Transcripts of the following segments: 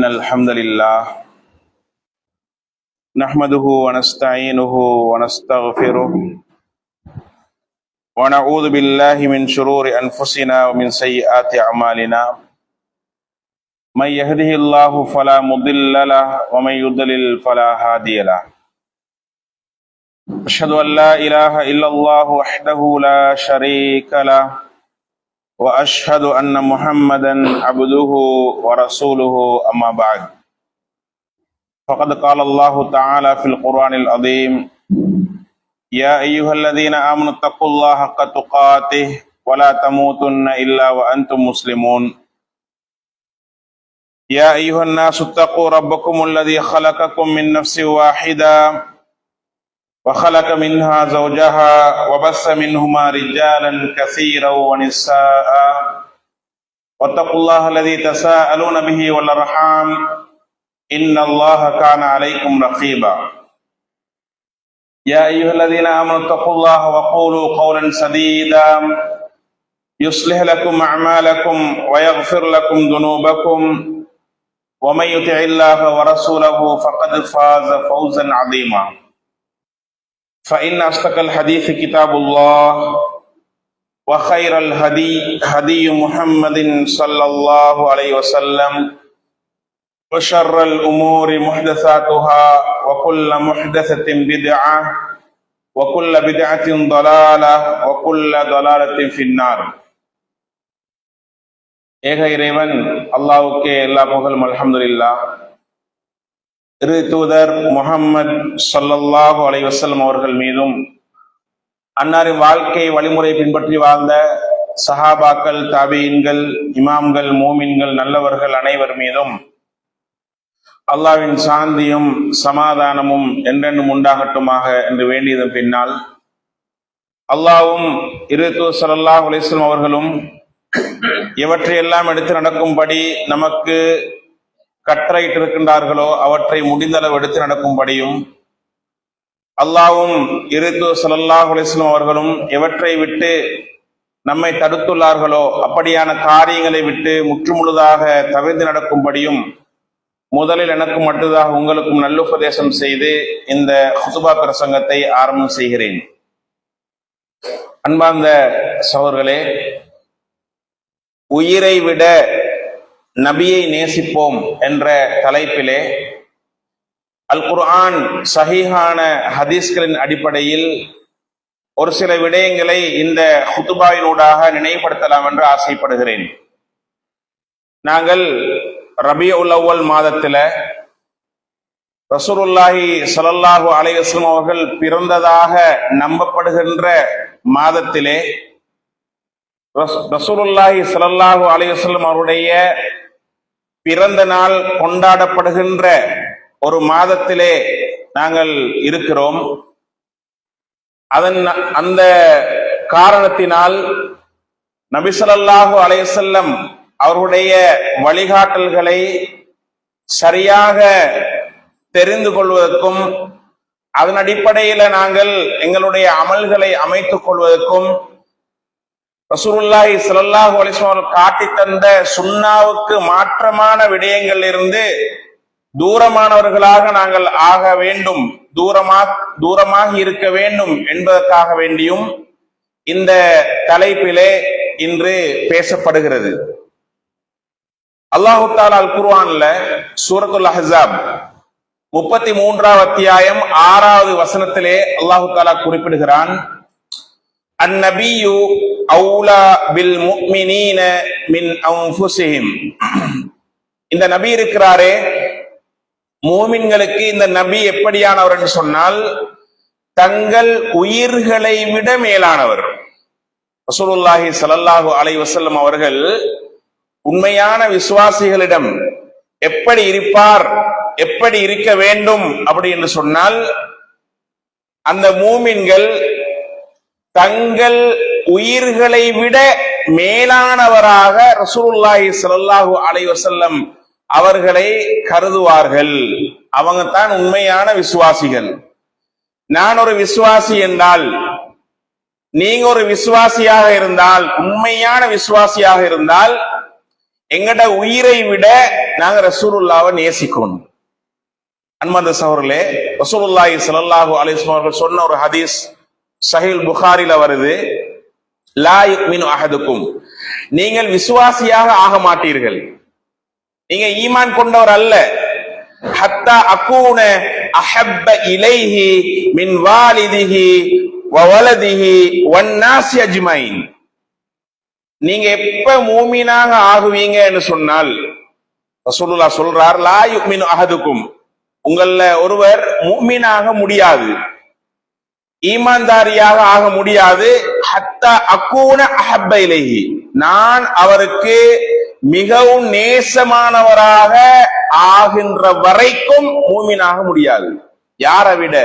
الحمد لله نحمده ونستعينه ونستغفره ونعوذ بالله من شرور أنفسنا ومن سيئات أعمالنا من يهده الله فلا مضل له ومن يضلل فلا هادي له أشهد أن لا إله إلا الله وحده لا شريك له وأشهد أن محمدا عبده ورسوله أما بعد فقد قال الله تعالى في القرآن العظيم يا أيها الذين آمنوا اتقوا الله حق تقاته ولا تموتن إلا وأنتم مسلمون يا أيها الناس اتقوا ربكم الذي خلقكم من نفس واحدة وخلق منها زوجها وبث منهما رجالا كثيرا ونساء واتقوا الله الذي تساءلون به والأرحام إن الله كان عليكم رقيبا يا أيها الذين آمنوا اتقوا الله وقولوا قولا سديدا يصلح لكم أعمالكم ويغفر لكم ذنوبكم ومن يطع الله ورسوله فقد فاز فوزا عظيما فإن أصدق الحديث كتاب الله وخير الهدي هدي محمد صلى الله عليه وسلم وشر الأمور محدثاتها وكل محدثة بدعة وكل بدعة ضلالة وكل ضلالة في النار. ஏக இறைவன் அல்லாஹ்வுக்கே எல்லா புகழும் அல்ஹம்துலில்லாஹ். இரு தூதர் முஹம்மது ஸல்லல்லாஹு அலைஹி வஸல்லம் அவர்கள் மீதும் அன்னாரின் வாழ்க்கை வழிமுறை பின்பற்றி வாழ்ந்த சஹாபாக்கள், தாபீன்கள், இமாம்கள், மூமின்கள், நல்லவர்கள் அனைவர் மீதும் அல்லாஹ்வின் சாந்தியும் சமாதானமும் என்றென்றும் உண்டாகட்டுமாக என்று வேண்டியதன் பின்னால் அல்லாஹ்வும் இரு தூதர் ஸல்லல்லாஹு அலைஹி வஸல்லம் அவர்களும் எவற்றையெல்லாம் எடுத்து நடக்கும்படி நமக்கு கட்டளையிட்டிருக்கின்றார்களோ அவற்றை முடிந்தளவு எடுத்து நடக்கும்படியும், அல்லாஹ்வும் இரு தூதர் ஸல்லல்லாஹு அலைஹி வஸல்லம் அவர்களும் எவற்றை விட்டு நம்மை தடுத்துள்ளார்களோ அப்படியான காரியங்களை விட்டு முற்றுமுழுதாக தவிர்த்து நடக்கும்படியும் முதலில் எனக்கு மட்டுதாக உங்களுக்கும் நல்லுபதேசம் செய்து இந்த ஹுதுபா பிரசங்கத்தை ஆரம்பம் செய்கிறேன். அன்பார்ந்த சகோதரர்களே, உயிரை விட நபியை நேசிப்போம் என்ற தலைப்பிலே அல் குர்ஆன் சஹீஹான ஹதீஸ்களின் அடிப்படையில் ஒரு சில விடயங்களை இந்த ஹுதுபாவினூடாக நினைவுபடுத்தலாம் என்று ஆசைப்படுகிறேன். நாங்கள் ரபியுல் அவ்வல் மாதத்தில் ரசூலுல்லாஹி ஸல்லல்லாஹு அலைஹி வஸல்லம் அவர்கள் பிறந்ததாக நம்பப்படுகின்ற மாதத்திலே ரசூலுல்லாஹி ஸல்லல்லாஹு அலைஹி வஸல்லம் அவருடைய பிறந்த நாள் கொண்டாடப்படுகின்ற ஒரு மாதத்திலே நாங்கள் இருக்கிறோம். அந்த காரணத்தினால் நபி ஸல்லல்லாஹு அலைஹி வஸல்லம் அவருடைய வழிகாட்டல்களை சரியாக தெரிந்து கொள்வதற்கும் அதன் அடிப்படையில நாங்கள் எங்களுடைய அமல்களை அமைத்துக் கொள்வதற்கும் ரசூலுல்லாஹி ஸல்லல்லாஹு அலைஹி வஸல்லம் காட்டி தந்த சுன்னாவுக்கு மாற்றமான விடயங்கள் இருந்து தூரமானவர்களாக நாங்கள் ஆக வேண்டும், தூரமாக இருக்க வேண்டும் என்பதற்காக வேண்டியும் இந்த தலைப்பிலே இன்று பேசப்படுகிறது. அல்லாஹு தஆலா அல் குர்ஆன்ல சூரத்துல் அஹ்ஸாப் 33வது அத்தியாயம் 6வது வசனத்திலே அல்லாஹு தஆலா குறிப்பிடுகிறான், அந்நபியு அவுலா பில் முஃமினீன மின் அன்ஃபுஸிஹிம். இந்த நபி இருக்கிறாரே, மூமின்களுக்கு இந்த நபி எப்படியானவர் என்று சொன்னால் தங்கள் உயிர்களை விட மேலானவர். ரசூலுல்லாஹி ஸல்லல்லாஹு அலைஹி வஸல்லம் அவர்கள் உண்மையான விசுவாசிகளிடம் எப்படி இருப்பார், எப்படி இருக்க வேண்டும் அப்படி என்று சொன்னால் அந்த மூமின்கள் தங்கள் உயிர்களை விட மேலானவராக ரசூலுல்லாஹி ஸல்லல்லாஹு அலைஹி வஸல்லம் அவர்களை கருதுவார்கள். அவங்க தான் உண்மையான விசுவாசிகள். நான் ஒரு விசுவாசி என்றால், நீங்க ஒரு விசுவாசியாக இருந்தால், உண்மையான விசுவாசியாக இருந்தால் எங்கட உயிரை விட நாங்க ரசூலுல்லாவை நேசிக்கணும். அன்பார்ந்த சகோதரர்களே, ரசூலுல்லாஹி ஸல்லல்லாஹு அலைஹி வஸல்லம் அவர்கள் சொன்ன ஒரு ஹதீஸ் சஹீஹ் புகாரில வருது. லா யுமினு அஹதுக்கும், நீங்கள் விசுவாசியாக ஆக மாட்டீர்கள், நீங்க ஈமான் கொண்டவர் அல்ல, ஹத்தா அகூன அஹப்ப இலைஹி மின் வாலிதிஹி வ வலதிஹி வன்னாஸி அஜ்மைன். நீங்க எப்ப மூமினாக ஆகுவீங்கன்னு சொன்னால் ரசூலுல்லாஹ் சொல்றார், லா யுமினு அஹதுக்கும், உங்கள ஒருவர் மூமினாக முடியாது, ஈமான்தாரியாக ஆக முடியாது, ஹத்தா அகூன அஹப்ப இலைஹி, நான் அவருக்கு மிகவும் நேசமானவராக ஆகின்ற வரைக்கும் மூமினாக முடியாது. யாரை விட?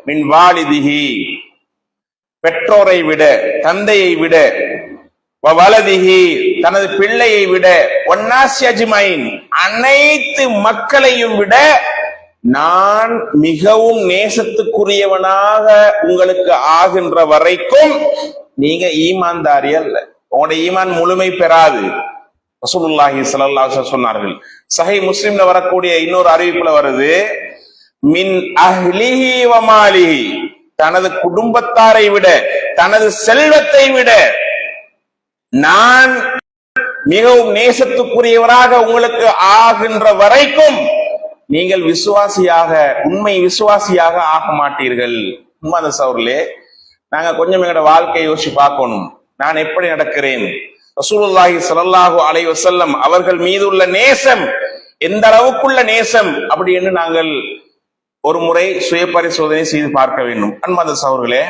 மின் வாலிதிஹி, பெற்றோரை விட, தந்தையை விட, வலதிஹி, தனது பிள்ளையை விட, வன்னாஸி அஜ்மைன், அனைத்து மக்களையும் விட நான் மிகவும் நேசத்துக்குரியவனாக உங்களுக்கு ஆகின்ற வரைக்கும் நீங்க ஈமான்தாரி அல்ல, உங்களுடைய ஈமான் முழுமை பெறாது. ரசூலுல்லாஹி ஸல்லல்லாஹு அலைஹி வஸல்லம் சொன்னார்கள். சஹீஹ் முஸ்லிம்ல வரக்கூடிய இன்னொரு அறிவிப்புல வருது, மின் அஹ்லிஹி வ மாலிஹி, தனது குடும்பத்தாரை விட, தனது செல்வத்தை விட நான் மிகவும் நேசத்துக்குரியவராக உங்களுக்கு ஆகின்ற வரைக்கும் நீங்கள் விசுவாசியாக, உண்மை விசுவாசியாக ஆக மாட்டீர்கள். உண்மை சகோதரர்களே, நாங்க கொஞ்சம் எங்களோட வாழ்க்கையை யோசிச்சு பார்க்கணும். நான் எப்படி நடக்கிறேன்? ரசூலுல்லாஹி ஸல்லல்லாஹு அலைஹி வஸல்லம் அவர்கள் மீது உள்ள நேசம் எந்த அளவுக்குள்ள நேசம் அப்படி என்று நாங்கள் ஒரு முறை சுய பரிசோதனை செய்து பார்க்க வேண்டும். அன்பார்ந்த சகோதரர்களே,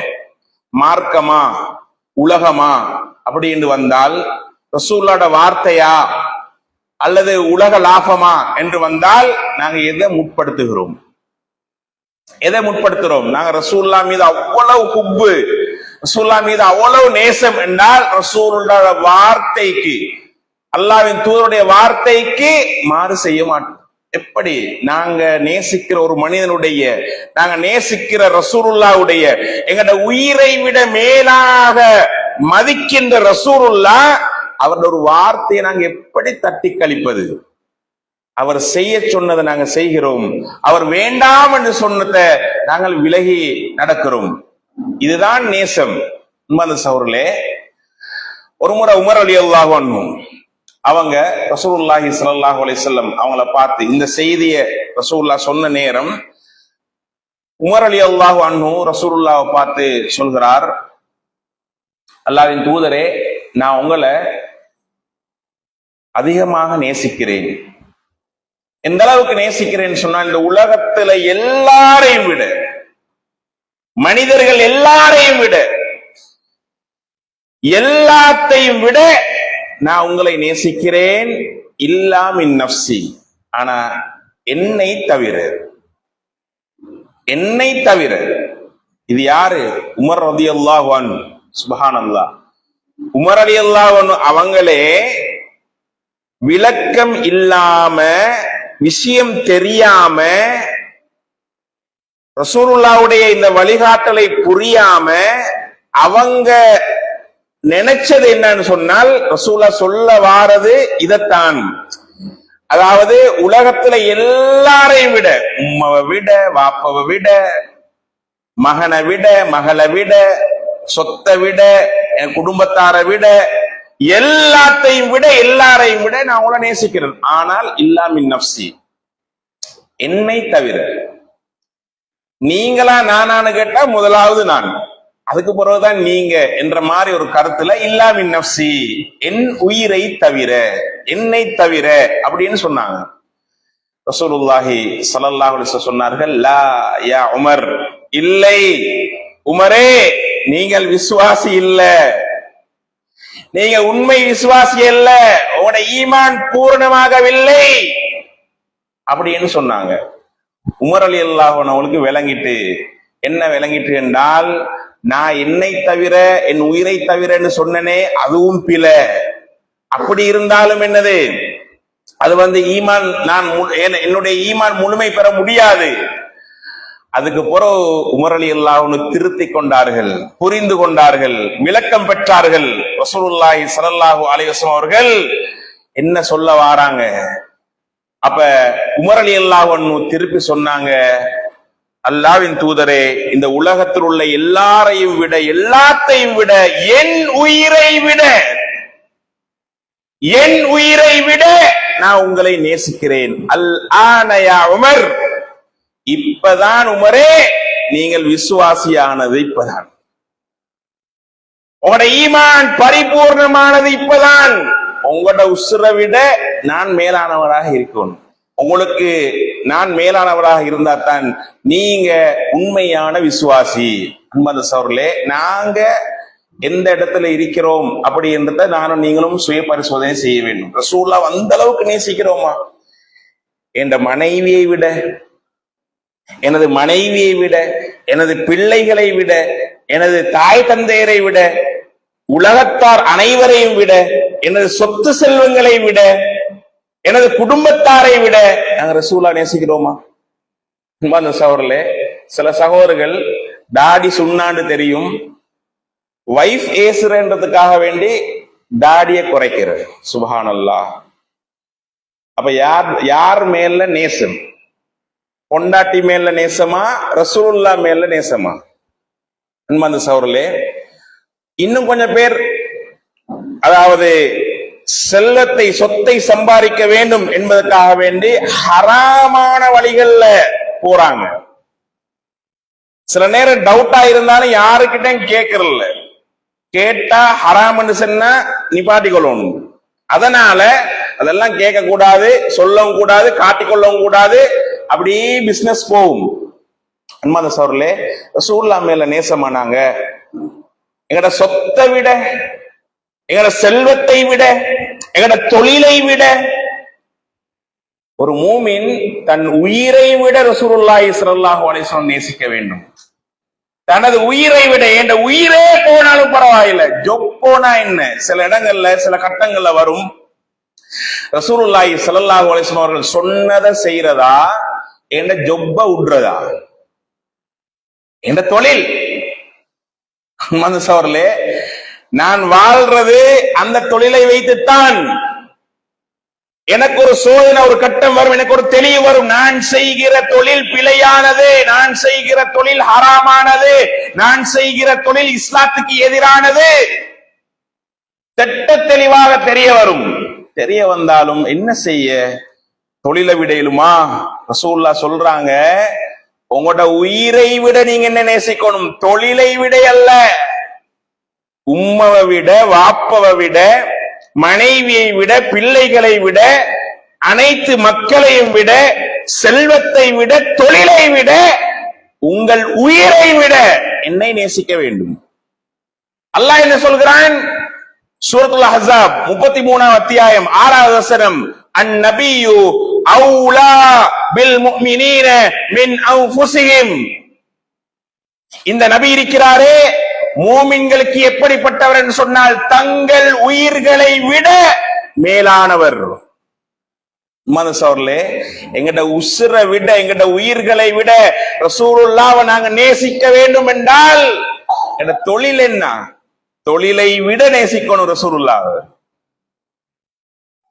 மார்க்கமா உலகமா அப்படி என்று வந்தால், ரசூலுல்லாஹ்வோட வார்த்தையா அல்லது உலக லாபமா என்று வந்தால் நாங்க எதை முற்படுத்துகிறோம்? எதை முற்படுத்துறோம்? நாங்க ரசூலுல்லாஹ் மீது அவ்வளவு ஹுப்பு, ரசூலுல்லாஹ் மீது அவ்வளவு நேசம் என்றால் ரசூலுல்லாஹ்வோட வார்த்தைக்கு, அல்லாஹ்வின் தூதருடைய வார்த்தைக்கு மாறு செய்ய மாட்டோம். எப்படி? நாங்க நேசிக்கிற ஒரு மனிதனுடைய, நாங்க நேசிக்கிற ரசூலுல்லாஹ்வுடைய, எங்கட உயிரை விட மேலாக மதிக்கின்ற ரசூலுல்லாஹ் அவருடைய ஒரு வார்த்தையை நாங்க எப்படி தட்டி கழிப்பது? அவர் செய்ய சொன்னதை நாங்க செய்கிறோம், அவர் வேண்டாம் என்று சொன்னதை நாங்கள் விலகி நடக்கிறோம். இதுதான் நேசம். உண்மையான சகோதரர்களே, ஒரு முறை உமர் ரலியல்லாஹு அன்ஹு அவங்க ரசூலுல்லாஹி ஸல்லல்லாஹு அலைஹி வஸல்லம் அவங்கள பார்த்து இந்த செய்தியை ரசூலுல்லாஹ் சொன்ன நேரம், உமர் ரலியல்லாஹு அன்ஹு ரசூலுல்லாஹை பார்த்து சொல்கிறார், அல்லாஹ்வின் தூதரே, நான் உங்களை அதிகமாக நேசிக்கிறேன். எந்த அளவுக்கு நேசிக்கிறேன்னு சொன்னா, இந்த உலகத்துல எல்லாரையும் விட, மனிதர்கள் எல்லாரையும் விட, எல்லாத்தையும் விட நான் உங்களை நேசிக்கிறேன். இல்லா மின் நஃப்ஸி, ஆனா என்னை தவிர, என்னை தவிர. இது யாரு? உமர் ரலியல்லாஹு அன்ஹு. சுப்ஹானல்லாஹ். உமர் ரலியல்லாஹு அன்ஹு அவங்களே விளக்கம் இல்லாம, விஷயம் தெரியாம, ரசூலுல்லாஹ்வுடைய இந்த வழிகாட்டலை புரியாம அவங்க நினைச்சது என்னன்னு சொன்னால், ரசூலுல்லாஹ் சொல்ல வாரது இதத்தான். அதாவது உலகத்துல எல்லாரையும் விட, உம்மாவை விட, வாப்பாவை விட, மகனை விட, மகளை விட, சொத்தை விட, என் குடும்பத்தாரை விட, எல்லாத்தையும் விட, எல்லாரையும் விட நான் உங்களை நேசிக்கிறேன். ஆனால் இல்லா மின் நஃப்ஸி, என்னை தவிர. நீங்களா நானான்னு கேட்டா முதலாவது நான், அதுக்கு பிறகுதான் நீங்க என்ற மாதிரி ஒரு கருத்துல இல்லா மின் நஃப்ஸி, என் உயிரை தவிர, என்னை தவிர அப்படின்னு சொன்னாங்க. ரசூலுல்லாஹி ஸல்லல்லாஹு அலைஹி வஸல்லம் சொன்னார்கள், லா யா உமர், இல்லை உமரே, நீங்கள் விசுவாசி இல்ல, நீங்க உண்மை விசுவாசி அல்ல, உங்களோட ஈமான் பூரணமாகவில்லை அப்படின்னு சொன்னாங்க. உமர் ரலியல்லாஹு அன்ஹு அவங்களுக்கு விளங்கிட்டு, என்ன விளங்கிட்டு என்றால், நான் என்னை தவிர, என் உயிரை தவிரன்னு சொன்னனே, அதுவும் பிழை. அப்படி இருந்தாலும் என்னது, அது ஈமான், நான் என்னுடைய ஈமான் முழுமை பெற முடியாது. அதுக்கு பிறகு உமர் ரலியல்லாஹு அன்ஹு திருத்தி கொண்டார்கள், புரிந்து கொண்டார்கள், விளக்கம் பெற்றார்கள். ரசூலுல்லாஹி ஸல்லல்லாஹு அலைஹி வஸல்லம் அவர்கள் என்ன சொல்ல வாராங்க? அப்ப உமர் ரலியல்லாஹு அன்ஹு திருப்பி சொன்னாங்க, அல்லாஹ்வின் தூதரே, இந்த உலகத்தில் உள்ள எல்லாரையும் விட, எல்லாத்தையும் விட, என் உயிரை விட நான் உங்களை நேசிக்கிறேன். அல் ஆன யா உமர், இப்பதான் உமரே நீங்கள் விசுவாசியானது, இப்பதான் உங்களோட ஈமான் பரிபூர்ணமானது, இப்பதான் உங்களோட உசுரை விட நான் மேலானவராக இருக்கணும். உங்களுக்கு நான் மேலானவராக இருந்தா தான் நீங்க உண்மையான விசுவாசி. அன்பார்ந்த சகோதரர்களே, நாங்க எந்த இடத்துல இருக்கிறோம் அப்படி என்றத நானும் நீங்களும் சுய பரிசோதனை செய்ய வேண்டும். ரசூலுல்லாஹ் அந்த அளவுக்கு நேசிக்கிறோமா? என்ற மனைவியை விட, எனது மனைவியை விட, எனது பிள்ளைகளை விட, எனது தாய் தந்தையரை விட, உலகத்தார் அனைவரையும் விட, எனது சொத்து செல்வங்களை விட, எனது குடும்பத்தாரை விட நாங்க ரசூலுல்லாஹ் நேசிக்கிறோமா? அன்பார்ந்த சகோதரர்களே, சில சகோதரர்கள் தாடி சுண்ணாண்டு தெரியும், வைஃப் ஏசுறன்றதுக்காக வேண்டி தாடியை குறைக்கிறது. சுப்ஹானல்லாஹ். அப்ப யார் மேல நேசம்? பொண்டாட்டி மேல நேசமா, ரசூலுல்லாஹ் மேல நேசமா? அன்பார்ந்த சகோதரர்களே, இன்னும் கொஞ்சம் பேர் அதாவது செல்வத்தை, சொத்தை சம்பாதிக்க வேண்டும் என்பதற்காக வேண்டி ஹராமான வழிகள்ல போறாங்க. சில நேரம் டவுட்டா இருந்தாலும் யாருக்கிட்ட கேட்கறதில்ல, கேட்டா ஹராம்னு சொன்னா நிப்பாட்டிக்கொள்ளணும். அதனால அதெல்லாம் கேட்க கூடாது, சொல்லவும் கூடாது, காட்டிக்கொள்ளவும் கூடாது, அப்படி பிசினஸ் போகும். அன்பார்ந்த சகோதரர்களே, ரசூலுல்லாஹ் மேல நேசமானாங்க. எங்கட சொத்தை விட, எங்கட செல்வத்தை விட, எங்கட தொழிலை விட, ஒரு மூமின் தன் உயிரை விட ரசூலுல்லாஹி ஸல்லல்லாஹு அலைஹி வஸல்லம் நேசிக்க வேண்டும். தனது உயிரை விட, என்ற உயிரே போனாலும் பரவாயில்லை, ஜொப் போனா என்ன? சில இடங்கள்ல, சில கட்டங்கள்ல வரும், ரசூலுல்லாஹி ஸல்லல்லாஹு அலைஹி வஸல்லம் அவர்கள் சொன்னதை செய்யறதா, என்ற ஜொப்ப விடுறதா, என்ற தொழில். மனசவர்களே, நான் வாழ்றது அந்த தொழிலை வைத்துத்தான். எனக்கு ஒரு சோதனை, ஒரு கட்டம் வரும், எனக்கு ஒரு தெளிவு வரும். நான் செய்கிற தொழில் பிழையானது, நான் செய்கிற தொழில் ஹராமானது, நான் செய்கிற தொழில் இஸ்லாத்துக்கு எதிரானது, திட்ட தெளிவாக தெரிய வரும். தெரிய வந்தாலும் என்ன செய்ய? தொழிலை விடையிலுமா? ரசூலுல்லாஹ் சொல்றாங்க, உங்களோட உயிரை விட நீங்க என்ன நேசிக்கணும்? தொழிலை விட அல்ல. உம்மவை விட, வாப்பவை விட, மனைவியை விட, பிள்ளைகளை விட, அனைத்து மக்களையும் விட, செல்வத்தை விட, தொழிலை விட, உங்கள் உயிரை விட என்னை நேசிக்க வேண்டும். அல்லாஹ் என்ன சொல்கிறான்? சூரத்துல் அஹ்ஸாப் 33ஆம் அத்தியாயம் 6வது வசனம், அன்-நபியு அவுலா பில் முஃமினீன மின் அன்ஃபுஸிஹிம். இந்த நபி இருக்கிறாரே, மூமின்களுக்கு எப்படிப்பட்டவர் என்று சொன்னால், தங்கள் உயிர்களை விட மேலானவர். மனசவர்களே, எங்கட உசுரை விட, எங்கட உயிர்களை விட ரசூலுல்லாஹ்வை நாங்க நேசிக்க வேண்டும் என்றால், எங்க தொழில் என்ன? தொழிலை விட நேசிக்கணும் ரசூலுல்லாஹ்.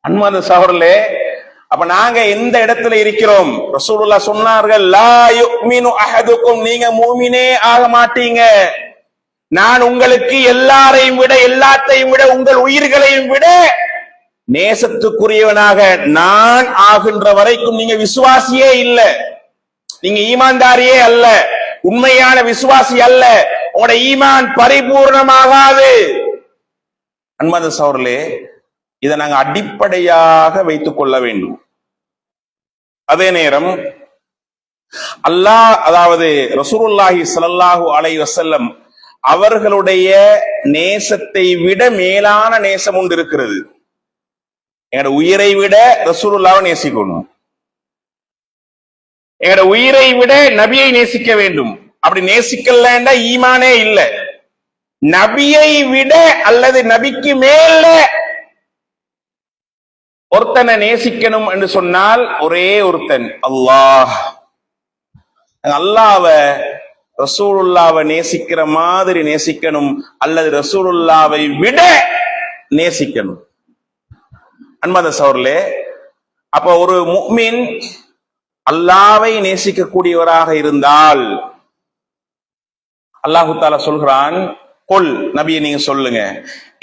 அன்பார்ந்த சகோதரர்களே, அப்ப நாங்க எந்த இடத்துல இருக்கிறோம்? ரசூலுல்லாஹ் சொன்னார்கள், லா யுமினு அஹதுக்கும், நீங்க மூமினே ஆக மாட்டீங்க. நான் உங்களுக்கு எல்லாரையும் விட, எல்லாத்தையும் விட, உங்கள் உயிர்களையும் விட நேசத்துக்குரியவனாக நான் ஆகின்ற வரைக்கும் நீங்க விசுவாசியே இல்ல, நீங்க ஈமான்தாரியே அல்ல, உண்மையான விசுவாசி அல்ல, உங்களோட ஈமான் பரிபூர்ணமாகாது. அன்பார்ந்த சகோதரர்களே, இதை நாங்க அடிப்படையாக வைத்துக் கொள்ள வேண்டும். அதே நேரம் அல்லாஹ், அதாவது ரசூலுல்லாஹி ஸல்லல்லாஹு அலைஹி வஸல்லம் அவர்களுடைய நேசத்தை விட மேலான நேசம் ஒன்று இருக்கிறது. எங்களோட உயிரை விட ரசூலுல்லாஹ்வை நேசிக்கணும், எங்களோட உயிரை விட நபியை நேசிக்க வேண்டும். அப்படி நேசிக்கலன்னா ஈமானே இல்லை. நபியை விட அல்லது நபிக்கு மேல ஒருத்தனை நேசிக்கணும் என்று சொன்னால் ஒரே ஒருத்தன், அல்லாஹ். அல்லாஹ்வை ரசூலுல்லாஹ்வை நேசிக்கிற மாதிரி நேசிக்கணும், அல்லது ரசூலுல்லாஹ்வை விட நேசிக்கணும். அன்பார்ந்த சகோதரர்களே, அப்ப ஒரு முஃமின் அல்லாஹ்வை நேசிக்கக்கூடியவராக இருந்தால் அல்லாஹு தஆலா சொல்கிறான், குல் நபியே நீங்க சொல்லுங்க,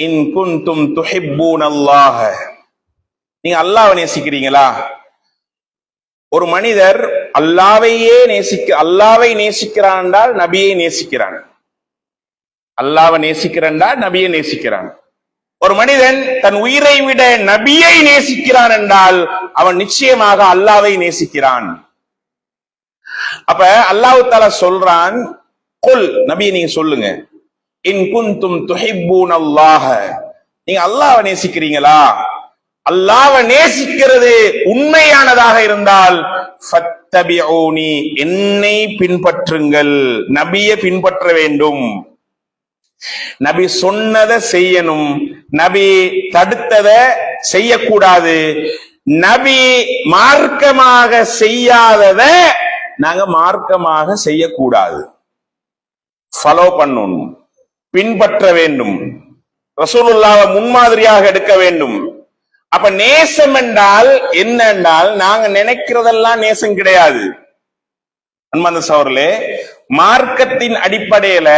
இன் குன்தும் துஹிப்பூனல்லாஹ, நீங்க அல்லாஹ்வை நேசிக்கிறீங்களா? ஒரு மனிதர் அல்லாஹ்வை நேசிக்கிறான் என்றால் நபியை நேசிக்கிறான். அல்லாஹ்வை நேசிக்கிறான் நபியை நேசிக்கிறான். ஒரு மனிதன் தன் உயிரை விட நபியை நேசிக்கிறான் என்றால் அவன் நிச்சயமாக அல்லாஹ்வை நேசிக்கிறான். அப்ப அல்லாஹ் தஆலா சொல்றான், குல் நபியை நீங்க சொல்லுங்க, இன் குன்தும் துஹிப்பூனல்லாஹ, நீங்க அல்லாஹ்வை நேசிக்கிறீங்களா? அல்லாஹ்வை நேசிக்கிறது உண்மையானதாக இருந்தால் ஃபத்தபிஊனி, என்னை பின்பற்றுங்கள். நபியை பின்பற்ற வேண்டும். நபி சொன்னதை செய்யணும், நபி தடுத்ததை செய்யக்கூடாது. நபி மார்க்கமாக செய்யாததை நாங்க மார்க்கமாக செய்யக்கூடாது. ஃபாலோ பண்ணணும், பின்பற்ற வேண்டும், ரசூலுல்லாஹ்வை முன்மாதிரியாக எடுக்க வேண்டும். அப்ப நேசம் என்றால் என்ன என்றால் நாங்க நினைக்கிறதெல்லாம் நேசம் கிடையாது. அன்பார்ந்த சகோதரர்களே, மார்க்கத்தின் அடிப்படையில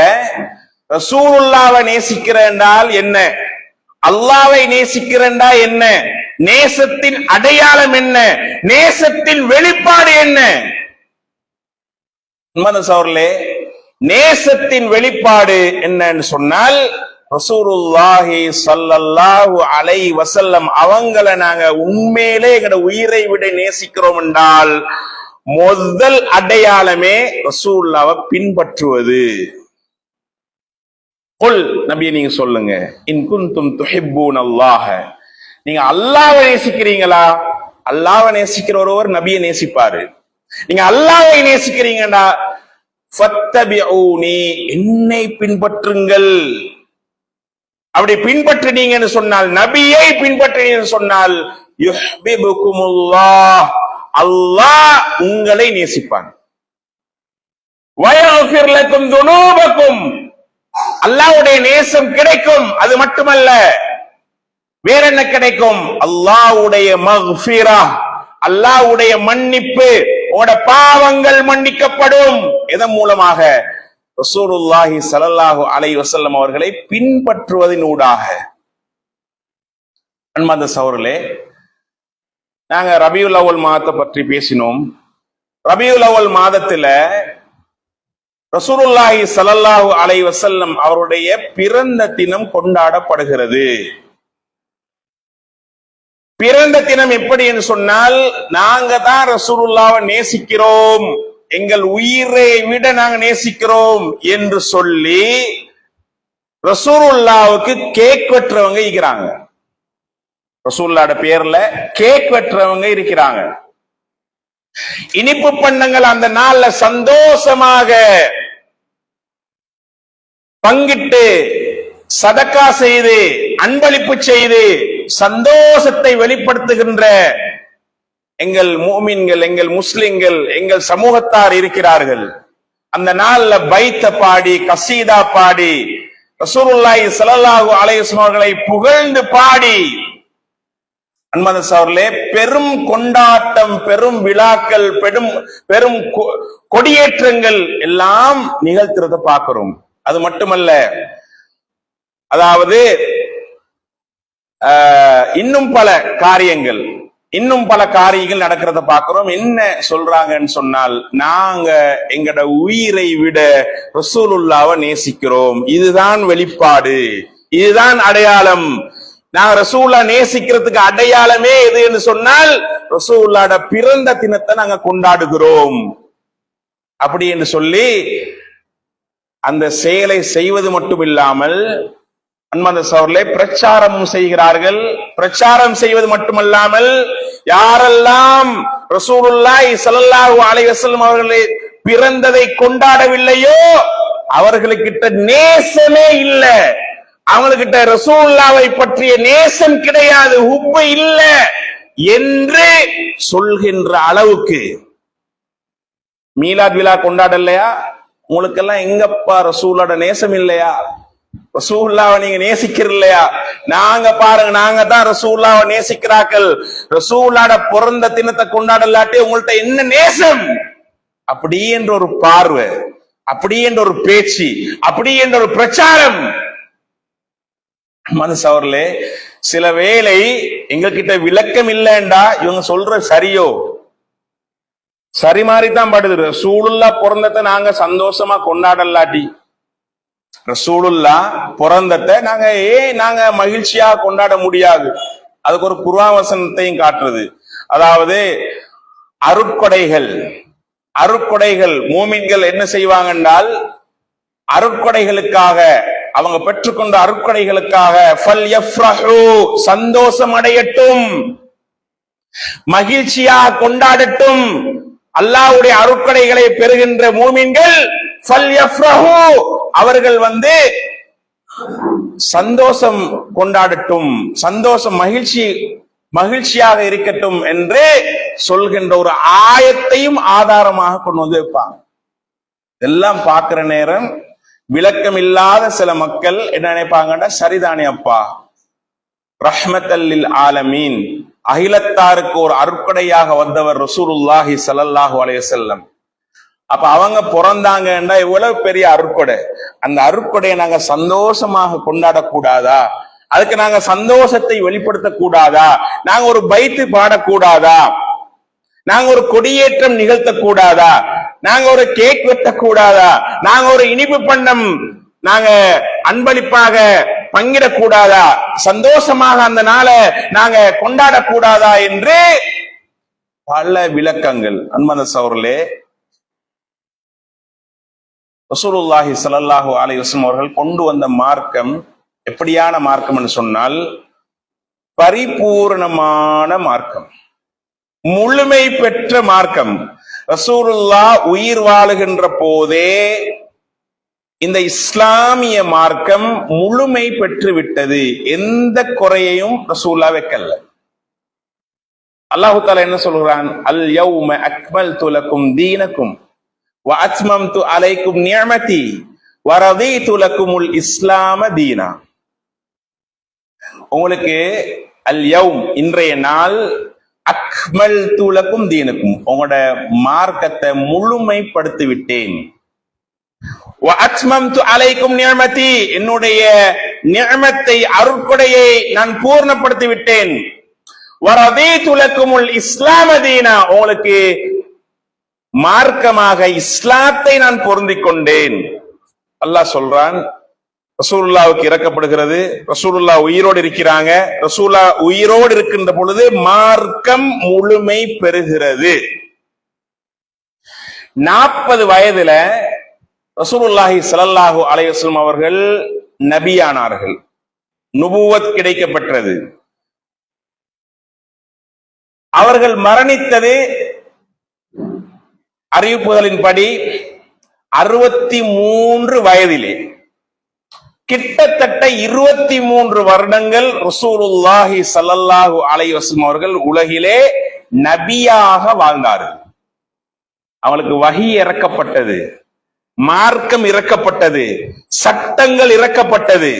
ரசூலுல்லாஹ்வை நேசிக்கிற என்றால் என்ன, அல்லாஹ்வை நேசிக்கிற என்றால் என்ன, நேசத்தின் அடையாளம் என்ன, நேசத்தின் வெளிப்பாடு என்ன? அன்பார்ந்த சகோதரர்களே, நேசத்தின் வெளிப்பாடு என்னன்னு சொன்னால் ரசூலுல்லாஹி ஸல்லல்லாஹு அலைஹி வஸல்லம் அவங்கள நாங்க உண்மையிலே எங்கட உயிரை விட நேசிக்கிறோம் என்றால் முதல் அடையாளமே ரசூலுல்லாஹ்வை பின்பற்றுவது. குல் நபியே நீங்க சொல்லுங்க, இன் குன்தும் துஹிப்பூனல்லாஹ, நீங்க அல்லாஹ்வை நேசிக்கிறீங்களா? அல்லாஹ்வை நேசிக்கிற ஒருவர் நபியை நேசிப்பாரு. நீங்க அல்லாஹ்வை நேசிக்கிறீங்கடா, ஃபத்தபிஊனி, என்னை பின்பற்றுங்கள். அப்படி பின்பற்றினீங்கன்னு சொன்னால், நபியை பின்பற்றினீங்கன்னு சொன்னால், யுஹ்பிபுகுமுல்லாஹ், அல்லாஹ் உங்களை நேசிப்பான். வயஃபிர் லக்கும் துனூபக்கும், அல்லாஹ்வுடைய நேசம் கிடைக்கும். அது மட்டுமல்ல, வேற என்ன கிடைக்கும்? அல்லாஹ்வுடைய மக்ஃபிரா, அல்லாஹ்வுடைய மன்னிப்பு, உங்களோட பாவங்கள் மன்னிக்கப்படும். இதன் மூலமாக ரசூலுல்லாஹி ஸல்லல்லாஹு அலைஹி வஸல்லம் அவர்களை பின்பற்றுவதனூடாக. அன்பார்ந்த சகோதரர்களே, நாங்க ரபியுல் அவ்வல் மாதத்தை பற்றி பேசினோம். ரபியுல் அவ்வல் மாதத்துல ரசூலுல்லாஹி ஸல்லல்லாஹு அலைஹி வஸல்லம் அவருடைய பிறந்த தினம் கொண்டாடப்படுகிறது. பிறந்த தினம் எப்படி என்று சொன்னால், நாங்க தான் ரசூலுல்லாஹ்வை நேசிக்கிறோம், எங்கள் உயிரை விட நாங்க நேசிக்கிறோம் என்று சொல்லி ரசூலுல்லாஹ்வுக்கு கேக் வெட்டுறவங்க இருக்கிறாங்க. ரசூலுல்லாஹ்வோட பேர்ல கேக் வெட்டுறவங்க இருக்கிறாங்க. இனிப்பு பண்டங்கள் அந்த நாள்ல சந்தோஷமாக பங்கிட்டு சதக்கா செய்து அன்பளிப்பு செய்து சந்தோஷத்தை வெளிப்படுத்துகின்ற எங்கள் முஃமின்கள், எங்கள் முஸ்லிம்கள், எங்கள் சமூகத்தார் இருக்கிறார்கள். அந்த நாள்ல பைத்த பாடி, கசீதா பாடி, ரசூலுல்லாஹி ஸல்லல்லாஹு அலைஹி வஸல்லம் அவர்களை புகழ்ந்து பாடி, அன்பார்ந்த சகோதரர்களே, பெரும் கொண்டாட்டம், பெரும் விழாக்கள், பெரும் கொடியேற்றங்கள் எல்லாம் நிகழ்த்துறத பார்க்கிறோம். அது மட்டுமல்ல, அதாவது இன்னும் பல காரியங்கள் நடக்கிறத பார்க்கிறோம். என்ன சொல்றாங்கன்னு சொன்னால், நாங்க எங்கட உயிரை விட ரசூலுல்லாஹ்வை நேசிக்கிறோம். இதுதான் வெளிப்பாடு, இதுதான் அடையாளம். நாங்க ரசூலுல்லாஹ் நேசிக்கிறதுக்கு அடையாளமே எது என்று சொன்னால், ரசூலுல்லாஹ்வோட பிறந்த தினத்தை நாங்க கொண்டாடுகிறோம். அப்படி என்று சொல்லி அந்த செயலை செய்வது மட்டும் இல்லாமல், அன்பார்ந்த சகோதரர்களே, பிரச்சாரமும் செய்கிறார்கள். பிரச்சாரம் செய்வது மட்டுமல்லாமல், யாரெல்லாம் ரசூலுல்லாஹி ஸல்லல்லாஹு அலைஹி வஸல்லம் அவர்களே பிறந்ததை கொண்டாடவில்லையோ அவர்களுக்கிட்ட நேசமே இல்ல, அவங்ககிட்ட ரசூலுல்லாஹ்வை பற்றிய நேசம் கிடையாது, ஹுப்பு இல்ல என்று சொல்கின்ற அளவுக்கு. மீலாத் விழா கொண்டாடலையா? உங்களுக்கெல்லாம் எங்கப்பா ரசூலோட நேசம் இல்லையா? ரசூலுல்லாஹ்வை நீங்க நேசிக்கிற இல்லையா? நாங்க பாருங்க, நாங்க தான் ரசூலுல்லாஹ்வை நேசிக்கிறார்கள். ரசூலுல்லாஹ்வோட பிறந்த தினத்தை கொண்டாடலாட்டி உங்கள்ட்ட என்ன நேசம்? அப்படி என்ற ஒரு பார்வை, அப்படி என்ற ஒரு பேச்சு, அப்படி என்ற ஒரு பிரச்சாரம். மனுஷவர்களே, சில வேளை எங்ககிட்ட விளக்கம் இல்லைண்டா இவங்க சொல்ற சரியோ சரி மாதிரிதான் படுது. ரசூலுல்லாஹ் பிறந்ததை நாங்க சந்தோஷமா கொண்டாடலாட்டி, ரசூலுல்லாஹ் பிறந்ததை நாங்க மகிழ்ச்சியா கொண்டாட முடியாது. அதுக்கு ஒரு குர்ஆன் வசனத்தையும் காட்டுறது. அதாவது அருட்கொடைகள் மூமின்கள் என்ன செய்வாங்க என்றால், அருட்கொடைகளுக்காக, அவங்க பெற்றுக்கொண்ட அருட்கொடைகளுக்காக சந்தோஷம் அடையட்டும், மகிழ்ச்சியா கொண்டாடட்டும். அல்லாஹ்வுடைய அருட்கொடைகளை பெறுகின்ற மூமின்கள் அவர்கள் சந்தோஷம் கொண்டாடட்டும், சந்தோஷம் மகிழ்ச்சியாக இருக்கட்டும் என்று சொல்கின்ற ஒரு ஆயத்தையும் ஆதாரமாக கொண்டு வந்து வைப்பாங்க. எல்லாம் பார்க்கிற நேரம் விளக்கம் இல்லாத சில மக்கள் என்ன நினைப்பாங்கன்னா, சரிதானே அப்பா, ரஹ்மத்தல்லில் ஆலமீன், அகிலத்தாருக்கு ஒரு அருட்கொடையாக வந்தவர் ரசூலுல்லாஹி ஸல்லல்லாஹு அலைஹி வஸல்லம். அப்ப அவங்க பிறந்தாங்கன்னா எவ்வளவு பெரிய அருட்கொடை. அந்த அருட்கொடையை நாங்க சந்தோஷமாக கொண்டாடக்கூடாதா? அதுக்கு நாங்க சந்தோஷத்தை வெளிப்படுத்த கூடாதா? நாங்க ஒரு பைத்து பாடக்கூடாதா? நாங்க ஒரு கொடியேற்றம் நிகழ்த்த கூடாதா? நாங்க ஒரு கேக் வெட்டக்கூடாதா? நாங்க ஒரு இனிப்பு பண்டம் நாங்க அன்பளிப்பாக பங்கிடக்கூடாதா? சந்தோஷமாக அந்த நாளை நாங்க கொண்டாடக்கூடாதா என்று பல விளக்கங்கள். அன்பான சகோதரர்களே, ரசூலுல்லாஹி ஸல்லல்லாஹு அலைஹி வஸல்லம் அவர்கள் கொண்டு வந்த மார்க்கம் எப்படியான மார்க்கம் என்று சொன்னால், பரிபூர்ணமான மார்க்கம், முழுமை பெற்ற மார்க்கம். ரசூலுல்லாஹ் உயிர் வாழுகின்ற போதே இந்த இஸ்லாமிய மார்க்கம் முழுமை பெற்று விட்டது. எந்த குறையையும் ரசூலுல்லாஹ் வைக்கல. அல்லாஹ் தஆலா என்ன சொல்கிறான்? அல் யௌம அக்மல்து லக்கும் தீனக்கும் வ அத்மம்து அலைக்கும் நிஅமதி வ ரதீது லக்குமுல் இஸ்லாம தீனா. உங்களுக்கு அல் யௌம் இன்றைய நாள், அக்மல்து லக்கும் தீனக்கும் உங்களோட மார்க்கத்தை முழுமைப்படுத்தி விட்டேன். வ அத்மம்து அலைக்கும் நிஅமதி என்னுடைய நிஅமத்தை, அருட்கொடையை நான் பூர்ணப்படுத்தி விட்டேன். வ ரதீது லக்குமுல் இஸ்லாம தீனா உங்களுக்கு மார்க்கமாக இஸ்லாத்தை நான் பொருந்திக் கொண்டேன். அல்லாஹ் சொல்றான். ரசூலுல்லாஹ்வுக்கு இறக்கப்படுகிறது. ரசூலுல்லாஹ் உயிரோடு இருக்கிறாங்க. ரசூலுல்லாஹ் உயிரோடு இருக்கின்ற பொழுது மார்க்கம் முழுமை பெறுகிறது. 40 வயதுல ரசூலுல்லாஹி ஸல்லல்லாஹு அலைஹி வஸல்லம் அவர்கள் நபியானார்கள். நுபுவத் கிடைக்கப்பட்டது. அவர்கள் மரணித்தது அறிவிப்புகளின்படி 63 வயதிலே. கிட்டத்தட்ட 23 வருடங்கள் ரசூலுல்லாஹி ஸல்லல்லாஹு அலைஹி வஸல்லம் அவர்கள் உலகிலே நபியாக வாழ்ந்தார்கள். அவங்களுக்கு வஹி இறக்கப்பட்டது, மார்க்கம் இறக்கப்பட்டது, சட்டங்கள் இறக்கப்பட்டது.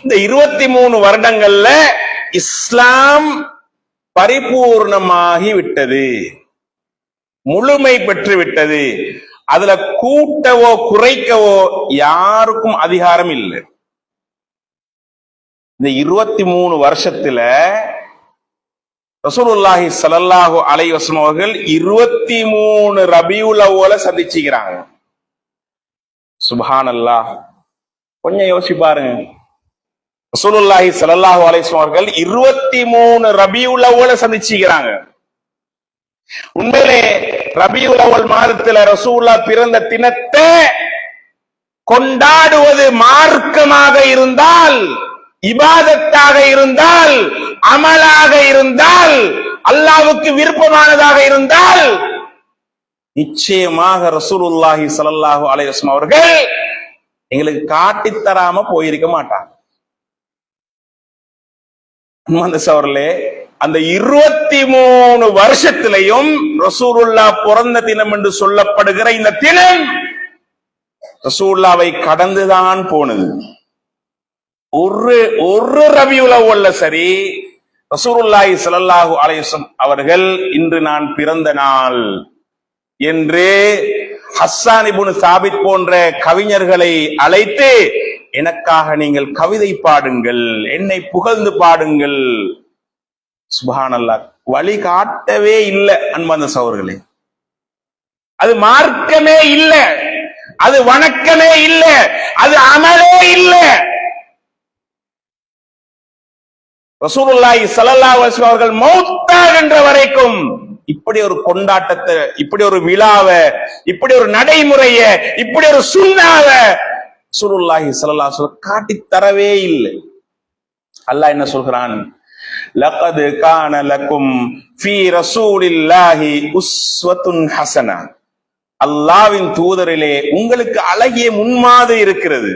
இந்த 23 வருடங்கள்ல இஸ்லாம் பரிபூர்ணமாகி விட்டது, முழுமை பெற்று விட்டது. அதுல கூட்டவோ குறைக்கவோ யாருக்கும் அதிகாரம் இல்லை. இந்த 23 வருஷத்துல ரசூலுல்லாஹி ஸல்லல்லாஹு அலைஹி வஸல்லம் அவர்கள் 23 ரபியுல் அவ்வல சந்திச்சுக்கிறாங்க. சுப்ஹானல்லாஹ், கொஞ்சம் யோசிச்சு பாருங்க. ரசூலுல்லாஹி ஸல்லல்லாஹு அலைஹி வஸல்லம் அவர்கள் 23 ரபியுல் அவ்வல சந்திச்சுக்கிறாங்க. உண்மையிலே ரபியுல் அவ்வல் மாதத்துல ரசூலுல்லாஹ் பிறந்த தினத்தை கொண்டாடுவது மார்க்கமாக இருந்தால், இபாதத்தாக இருந்தால், அமலாக இருந்தால், அல்லாஹ்வுக்கு விருப்பமானதாக இருந்தால், நிச்சயமாக ரசூலுல்லாஹி ஸல்லல்லாஹு அலைஹி வஸல்லம் அவர்கள் எங்களுக்கு காட்டித் தராம போயிருக்க மாட்டாங்க. சகோதரர்களே, அந்த 23 வருஷத்திலையும் ரசூலுல்லாஹ் பிறந்த தினம் என்று சொல்லப்படுகிற இந்த தினம் ரசூலுல்லாவை கடந்துதான் போனது. ஒரு ரபியுல் அவ்வல்ல சரி ரசூலுல்லாஹி ஸல்லல்லாஹு அலைஹி வஸல்லம் அவர்கள் இன்று நான் பிறந்த நாள் என்று ஹஸ்ஸான் இப்னு சாபித் போன்ற கவிஞர்களை அழைத்து எனக்காக நீங்கள் கவிதை பாடுங்கள், என்னை புகழ்ந்து பாடுங்கள். சுப்ஹானல்லாஹ். வழி காட்டவே இல்லை அன்பார்ந்த சகோதரர்களே. அது மார்க்கமே இல்லை, அது வணக்கமே இல்லை, அது அமலே இல்லை. ரசூலுல்லாஹி ஸல்லல்லாஹு அலைஹி வஸல்லம் அவர்கள் மௌத்தாகின்ற வரைக்கும் இப்படி ஒரு கொண்டாட்டத்தை, இப்படி ஒரு விழாவை, இப்படி ஒரு நடைமுறைய, இப்படி ஒரு சுன்னாவை ரசூலுல்லாஹி ஸல்லல்லாஹு அலைஹி வஸல்லம் காட்டி தரவே இல்லை. அல்லாஹ் என்ன சொல்கிறான்? லகத் கான லகும் ஃபீ ரசூலில்லாஹி உஸ்வத்துன் ஹஸனா. அல்லாஹ்வின் தூதரிலே உங்களுக்கு அழகிய முன்மாதிரி இருக்கிறது.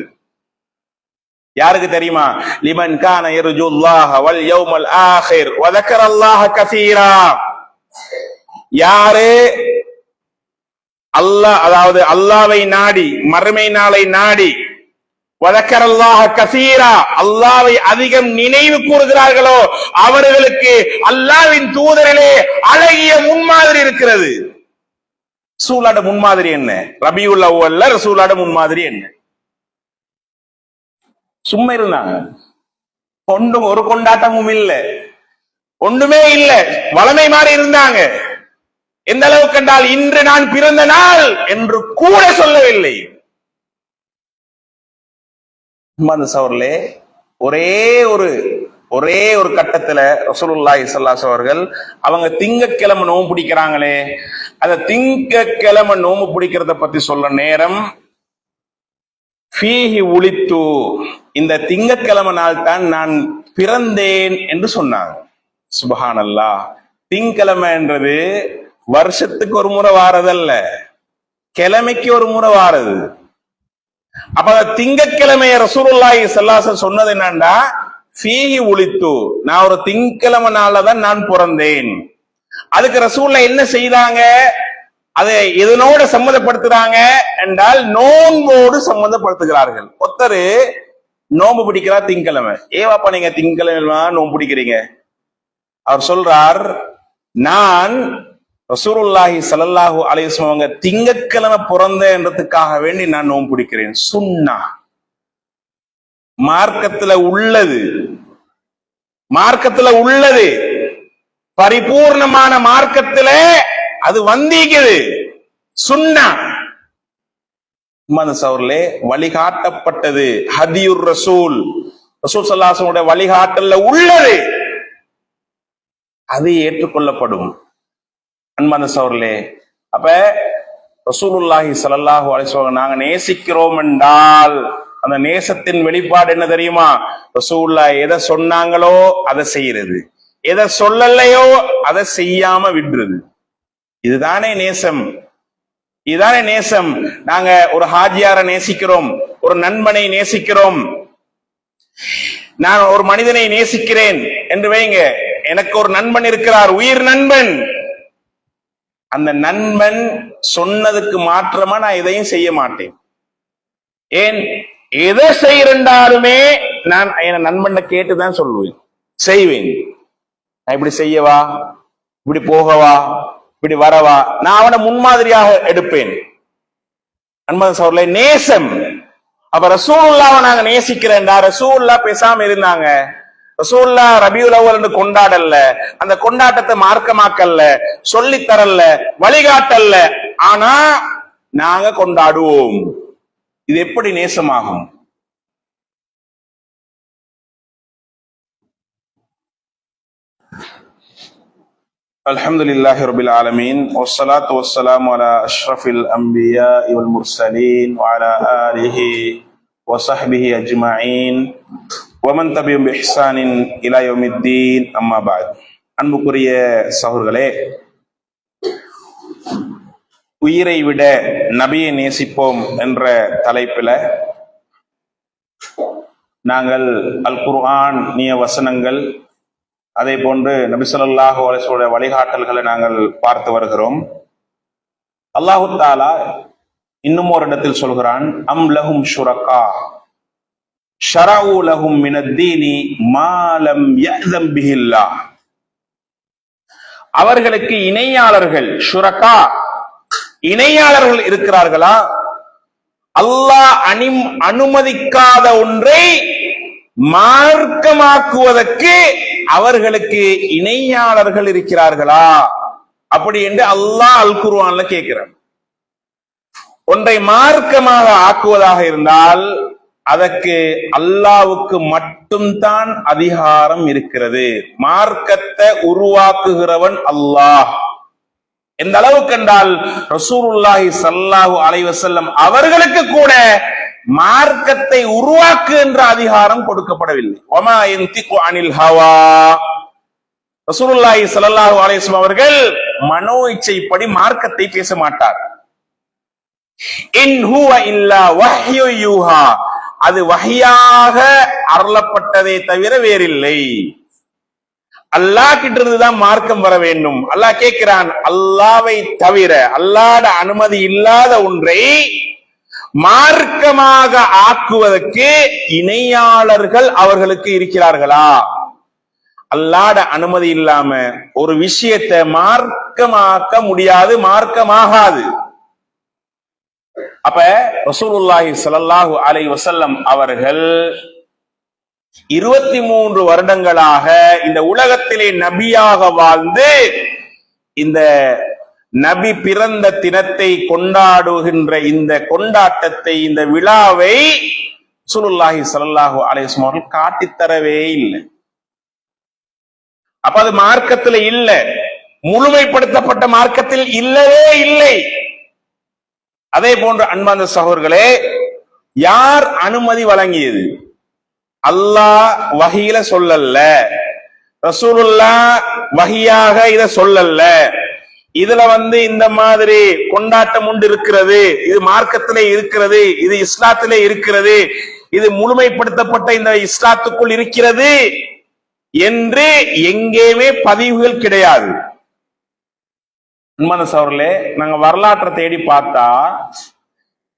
யாருக்கு தெரியுமா? லிமன் கான யர்ஜுல்லாஹ வல் யௌமல் ஆகிர் வ ذكرல்லாஹ கஸீரா. யாரு அல்லாஹ், அதாவது அல்லாஹ்வை நாடி, மறுமை நாளை நாடி, வ ذكرல்லாஹ கஸீரா, அல்லாஹ்வை அதிகம் நினைவு கூறுகிறார்களோ அவர்களுக்கு அல்லாஹ்வின் தூதரிலே அழகிய முன்மாதிரி இருக்கிறது. ரசூலுல்லாஹ்ட முன்மாதிரி என்ன? ரபியுல் அவ்வல்ல ரசூலுல்லாஹ்ட முன்மாதிரி என்ன? சும்மா இருந்தாங்க, ஒன்றும் ஒரு கொண்டாட்டமும் இல்லை, ஒன்றுமே இல்லை, வளமை மாறி இருந்தாங்க. எந்த அளவுக்கு என்றால் இன்று நான் பிறந்த நாள் என்று கூட சொல்லவில்லை. சகோதரர்களே, ஒரே ஒரு கட்டத்துல ரசூலுல்லாஹி ஸல்லல்லாஹு அலைஹி அவர்கள் அவங்க திங்கட்கிழமை நோன்பு பிடிக்கிறாங்களே, அந்த திங்கட்கிழமை நோன்பு பிடிக்கிறத பத்தி சொல்ற நேரம் ஃபீஹி உலித்து, இந்த திங்கட்கிழமை நாள் தான் நான் பிறந்தேன் என்று சொன்னாங்க. சுப்ஹானல்லாஹ். திங்கட்கிழமை என்றது வருஷத்துக்கு ஒரு முறை வாரதல்ல, கிழமைக்கு ஒரு முறை வாரது. அப்ப திங்கட்கிழமைய ரசூலுல்லாஹி ஸல்லல்லாஹு அலைஹி சொன்னது என்னன்னா, ஃபீஹி உலித்து, நான் ஒரு திங்கட்கிழமை நாள்ல தான் நான் பிறந்தேன். அதுக்கு ரசூலுல்லாஹ் என்ன செய்தாங்க? அதை எதனோட சம்மந்தப்படுத்துறாங்க என்றால் நோன்போடு சம்மந்தப்படுத்துகிறார்கள். ஒருத்தரு நோன்பு பிடிக்கிறார் திங்கக்கிழமை. ஏவாப்பா நீங்க திங்கக்கிழமை நோன்பு பிடிக்கிறீங்க? அவர் சொல்றார், நான் ரசூலுல்லாஹி ஸல்லல்லாஹு அலைஹி வஸல்லம் அவங்க திங்கக்கிழமை பிறந்தன்றதுக்காக வேண்டி நான் நோன்பு பிடிக்கிறேன். சுன்னா, மார்க்கத்துல உள்ளது, பரிபூர்ணமான மார்க்கத்துல அது வந்திக்குது. சுன்னா சகோதரர்களே, வழிகாட்டப்பட்டது. ஹதியுர் ரசூல், ரசூல் ஸல்லல்லாஹு அலைஹி வஸல்லம் வழிகாட்டல்ல உள்ளது, அது ஏற்றுக்கொள்ளப்படும். அன்பான சகோதரர்களே, அப்ப ரசூலுல்லாஹி ஸல்லல்லாஹு அலைஹி வஸல்லம் நாங்க நேசிக்கிறோம் என்றால் அந்த நேசத்தின் வெளிப்பாடு என்ன தெரியுமா? ரசூலுல்லாஹ் எதை சொன்னாங்களோ அதை செய்யறது, எதை சொல்லலையோ அதை செய்யாம விடுறது. இதுதானே நேசம், இதுதானே நேசம். நாங்க ஒரு ஹாஜியார நேசிக்கிறோம், ஒரு நண்பனை நேசிக்கிறோம், நான் ஒரு மனிதனை நேசிக்கிறேன் என்று வைங்க. எனக்கு ஒரு நண்பன் இருக்கிறார், உயிர் நண்பன். அந்த நண்பன் சொன்னதுக்கு மாற்றமா நான் எதையும் செய்ய மாட்டேன். ஏன்? எதை செய்யறாலுமே நான் என் நண்பன் கேட்டுதான் சொல்லுவேன், செய்வேன். நான் இப்படி செய்யவா, இப்படி போகவா, இப்படி வரவா, நான் அவனை முன்மாதிரியாக எடுப்பேன். அன்பான சகோதரர்களே, நேசம். அப்ப ரசூலுல்லாஹ்வை நாங்க நேசிக்கிறேன்டா. ரசூலுல்லாஹ் பேசாம இருந்தாங்க. ரசூலுல்லாஹ் ரபியுல் அவ்வல் என்று கொண்டாடல்ல, அந்த கொண்டாட்டத்தை மார்க்கமாக்கல்ல, சொல்லி தரல, வழிகாட்டல்ல. ஆனா நாங்க கொண்டாடுவோம். இது எப்படி நேசமாகும்? அல்ஹம்துலில்லாஹி ரப்பில் ஆலமீன் வஸ்ஸலாத்து வஸ்ஸலாமு அலா அஷ்ரஃபில் அன்பியாஇ வல் முர்ஸலீன் வ அலா ஆலிஹி வ ஸஹ்பிஹி அஜ்மஈன் வ மன் தபிஅஹும் பி இஹ்சானின் இலா யௌமித்தீன். அம்மா பஅத். அன்புக்குரிய சகோதரர்களே, உயிரை விட நபியை நேசிப்போம் என்ற தலைப்பில் நாங்கள் அல் குர்ஆன் நிய வசனங்கள், அதே போன்று நபி ஸல்லல்லாஹு அலைஹி வஸல்லம் வழிகாட்டல்களை நாங்கள் பார்த்து வருகிறோம். அல்லாஹு தஆலா இன்னும் ஒரு இடத்தில் சொல்கிறான், அம் லஹும் ஷுரகா ஷரஉ லஹும் மினத்தீனி மா லம் யஅஸம் பிஹில்லாஹ். அவர்களுக்கு இணையாளர்கள், ஷுரகா இணையாளர்கள் இருக்கிறார்களா? அல்லாஹ் அனுமதிக்காத ஒன்றை மார்க்கமாக்குவதற்கு அவர்களுக்கு இணையாளர்கள் இருக்கிறார்களா? அப்படி என்று அல்லாஹ் அல் குர்ஆன்ல கேட்கிறான். ஒன்றை மார்க்கமாக ஆக்குவதாக இருந்தால் அதற்கு அல்லாஹ்வுக்கு மட்டும்தான் அதிகாரம் இருக்கிறது. மார்க்கத்தை உருவாக்குகிறவன் அல்லாஹ். எந்த அளவுக்கு என்றால் ரசூலுல்லாஹி ஸல்லல்லாஹு அலைஹி வஸல்லம் அவர்களுக்கு கூட மார்க்கத்தை உருவாக்குகின்ற அதிகாரம் கொடுக்கப்படவில்லை. வமா யன்திகு அனில் ஹவா. ரசூலுல்லாஹி ஸல்லல்லாஹு அலைஹி வஸல்லம் அவர்கள் மனோ இச்சைப்படி மார்க்கத்தை பேச மாட்டார். இன் ஹுவ இல்லா வஹ்யு யூஹா. அது வஹ்யாக அருளப்பட்டதே தவிர வேறில்லை. அல்லாஹ் கிட்ட இருந்துதான் மார்க்கம் வர வேண்டும். அல்லாஹ் கேட்கிறான், அல்லாவை தவிர அல்லாஹ்ட அனுமதி இல்லாத ஒன்றை மார்க்கமாக ஆக்குவதற்கு இணையாளர்கள் அவர்களுக்கு இருக்கிறார்களா? அல்லாஹ்ட அனுமதி இல்லாம ஒரு விஷயத்தை மார்க்கமாக்க முடியாது, மார்க்கமாகாது. அப்ப ரசூலுல்லாஹி ஸல்லல்லாஹு அலைஹி வஸல்லம் அவர்கள் 23 வருடங்களாக இந்த உலகத்திலே நபியாக வாழ்ந்து இந்த நபி பிறந்த தினத்தை கொண்டாடுகின்ற இந்த கொண்டாட்டத்தை, இந்த விழாவை ரசூலுல்லாஹி ஸல்லல்லாஹு அலைஹி வஸல்லம் அவர்கள் காட்டித்தரவே இல்லை. அப்ப அது மார்க்கத்தில் இல்ல, முழுமைப்படுத்தப்பட்ட மார்க்கத்தில் இல்லவே இல்லை. அதே போன்று அன்பார்ந்த சகோதரர்களே, யார் அனுமதி வழங்கியது? அல்லாஹ் வஹீல சொல்லல்ல, ரசூலுல்லாஹ் வஹியாக இத சொல்லல்ல. இதுல இந்த மாதிரி கொண்டாட்டம் உண்டு இருக்கிறது, இது மார்க்கத்திலே இருக்கிறது, இது இஸ்லாத்திலே இருக்கிறது, இது முழுமைப்படுத்தப்பட்ட இந்த இஸ்லாத்துக்குள் இருக்கிறது என்று எங்கேயுமே பதிவுகள் கிடையாது. அன்பான சகோதரர்களே, நாங்க வரலாற்றை தேடி பார்த்தா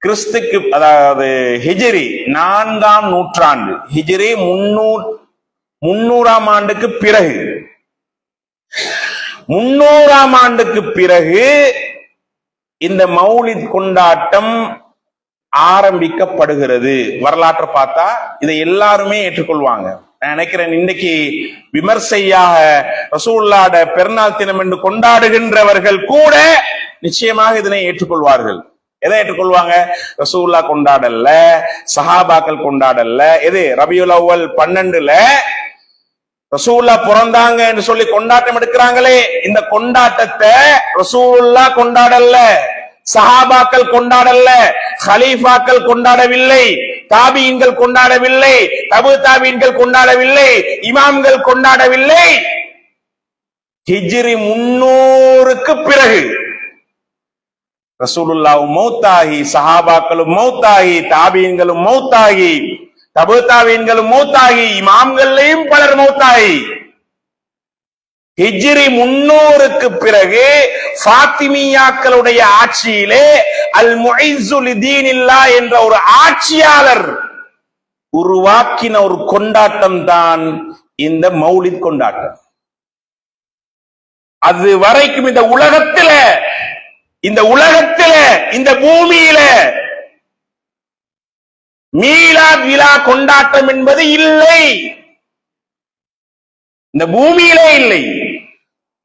கிறிஸ்துக்கு, அதாவது ஹிஜ்ரி 4ஆம் நூற்றாண்டு, ஹிஜ்ரி 300ஆம் ஆண்டுக்கு பிறகு, 300ஆம் ஆண்டுக்கு பிறகு இந்த மௌலித் கொண்டாட்டம் ஆரம்பிக்கப்படுகிறது. வரலாற்றை பார்த்தா இதை எல்லாருமே ஏற்றுக்கொள்வாங்க. நான் நினைக்கிறேன், இன்னைக்கு விமர்சையாக ரசூலுல்லாஹ்ட பெருநாள் தினம் என்று கொண்டாடுகின்றவர்கள் கூட நிச்சயமாக இதனை ஏற்றுக்கொள்வார்கள். எதை ஏற்றுக்கொள்வாங்க? ரசூலுல்லாஹ் கொண்டாடல்ல, சஹாபாக்கள் கொண்டாடல்ல. எது? ரபியுல் அவ்வல் 12ல ரசூலுல்லாஹ் பிறந்தாங்க என்று சொல்லி கொண்டாட்டம் எடுக்கிறாங்களே, இந்த கொண்டாட்டத்தை ரசூலுல்லாஹ் கொண்டாடல்ல, சஹாபாக்கள் கொண்டாடல்ல, ஹலீஃபாக்கள் கொண்டாடவில்லை, தாபீன்கள் கொண்டாடவில்லை, தபு தாபீன்கள் கொண்டாடவில்லை, இமாம்கள் கொண்டாடவில்லை. ஹிஜ்ரி 300க்கு பிறகு ரசூலுல்லாஹ் மௌத்தாகி, சஹாபாக்களும் மௌத்தாகி, தாபீன்களும் மௌத்தாகி, தபு தாபீன்களும் மௌத்தாகி, இமாம்களையும் பலர் மௌத்தாகி, ஹிஜ்ரி 300க்கு பிறகு ஃபாத்திமியாக்களுடைய ஆட்சியிலே அல் முஇஸ்ஸு லிதீனில்லாஹ் என்ற ஒரு ஆட்சியாளர் உருவாக்கின ஒரு கொண்டாட்டம் தான் இந்த மௌலித் கொண்டாட்டம். அது வரைக்கும் இந்த உலகத்தில, இந்த பூமியில மீலாத் விழா கொண்டாட்டம் என்பது இல்லை. இந்த பூமியிலே இல்லை.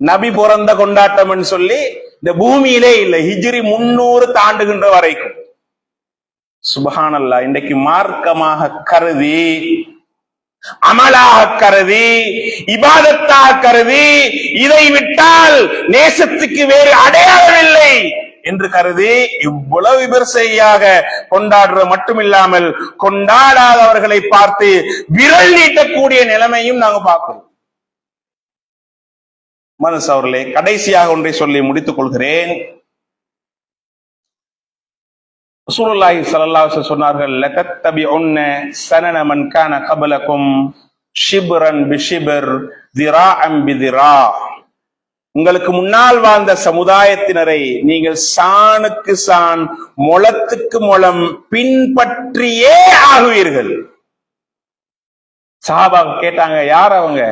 நபி பிறந்த கொண்டாட்டம் சொல்லி இந்த பூமியிலே இல்லை. ஹிஜ்ரி 300 தாண்டுகின்ற வரைக்கும். சுப்ஹானல்லாஹ். இன்றைக்கு மார்க்கமாக கருதி, அமலாக கருதி, இபாதத்தாக கருதி, இதை விட்டால் நேசத்துக்கு வேறு அடையாளம் இல்லை என்று கருதி இவ்வளவு விமர்சையாக கொண்டாடுற மட்டுமில்லாமல் கொண்டாடாதவர்களை பார்த்து விரல் நீட்டக்கூடிய நிலைமையும் நாங்க பார்க்கிறோம். மனசு அவர்களே, கடைசியாக ஒன்றை சொல்லி முடித்துக் கொள்கிறேன். ரசூலுல்லாஹி ஸல்லல்லாஹு அலைஹி வஸல்லம் சொன்னார்கள், லதத்தபிஉன்ன ஸனன மன் கான கப்லகும் ஷிப்ரன் பிஷிப்ர், திராஅன் பிதிரா. உங்களுக்கு முன்னால் வாழ்ந்த சமுதாயத்தினரை நீங்கள் சாணுக்கு சான் முளத்துக்கு முளம் பின்பற்றியே ஆகுவீர்கள். சஹாபா கேட்டாங்க, யார் அவங்க?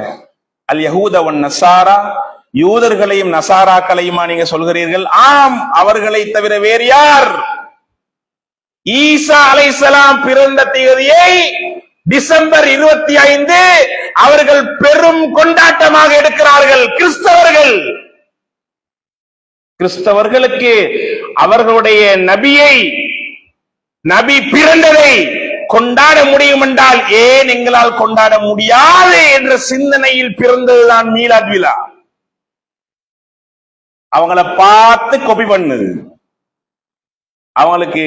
அல் யஹூத வன் நசாரா, யூதர்களையும் நசாராக்களையுமா நீங்க சொல்கிறீர்கள்? ஆம், அவர்களை தவிர வேறு யார்? ஈசா அலைஹிஸ்ஸலாம் பிறந்த தேதியை டிசம்பர் 25 அவர்கள் பெரும் கொண்டாட்டமாக எடுக்கிறார்கள். கிறிஸ்தவர்களுக்கு அவர்களுடைய நபி பிறந்ததை கொண்டாட முடியும் என்றால் ஏன் எங்களால் கொண்டாட முடியாது என்ற சிந்தனையில் பிறந்ததுதான் மீலாத் விழா. அவங்கள பார்த்து காப்பி பண்ணுது. அவங்களுக்கு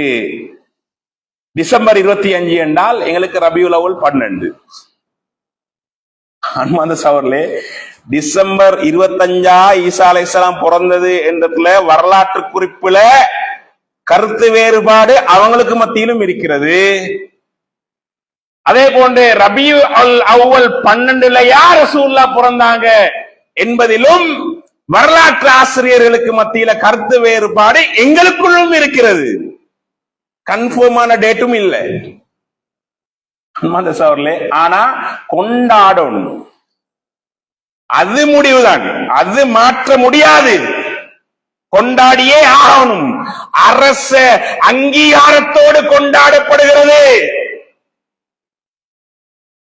டிசம்பர் 25 என்றால் எங்களுக்கு ரபியுல் அவ்வல் 12. அன்பார்ந்த சகோதரர்களே, டிசம்பர் 25 ஈசா அலைஹிஸ்ஸலாம் பிறந்தது என்றதுல வரலாற்று குறிப்புல கருத்து வேறுபாடு அவங்களுக்கு மத்தியிலும் இருக்கிறது. அதே போன்று ரபியுல் அவ்வல் 12 யார் ரசூலுல்லாஹ் பிறந்தாங்க என்பதிலும் வரலாற்று ஆசிரியர்களுக்கு மத்தியில கருத்து வேறுபாடு எங்களுக்குள்ளும் இருக்கிறது. கன்ஃபார்மான டேட்டும் இல்லை. ஆனா கொண்டாடணும், அது முடிவுதான், அது மாற்ற முடியாது. கொண்டாடியே ஆகணும். அரச அங்கீகாரத்தோடு கொண்டாடப்படுகிறது.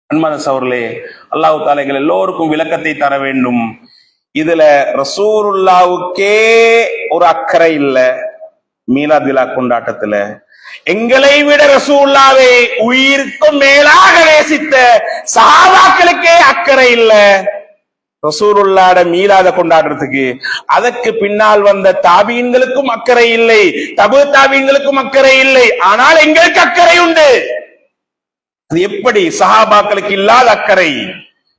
அன்பான சகோதரர்களே, அல்லாஹ் தஆலா எங்கள் எல்லோருக்கும் விளக்கத்தை தர வேண்டும். இதுல ரசூலுல்லாஹ்வுக்கே ஒரு அக்கறை இல்ல. மீலாத் விழா கொண்டாட்டத்துல எங்களை விட ரசூலுல்லாஹ்வை உயிருக்கும் மேலாக நேசித்த சஹாபாக்களுக்கே அக்கறை இல்ல. ரசூலுல்லாஹ்வோட மீலாத கொண்டாடுறதுக்கு அதற்கு பின்னால் வந்த தாபீன்களுக்கும் அக்கறை இல்லை, தபு தாபீன்களுக்கும் அக்கறை இல்லை. ஆனால் எங்களுக்கு அக்கறை உண்டு. அது எப்படி? சஹாபாக்களுக்கு இல்லாத அக்கறை,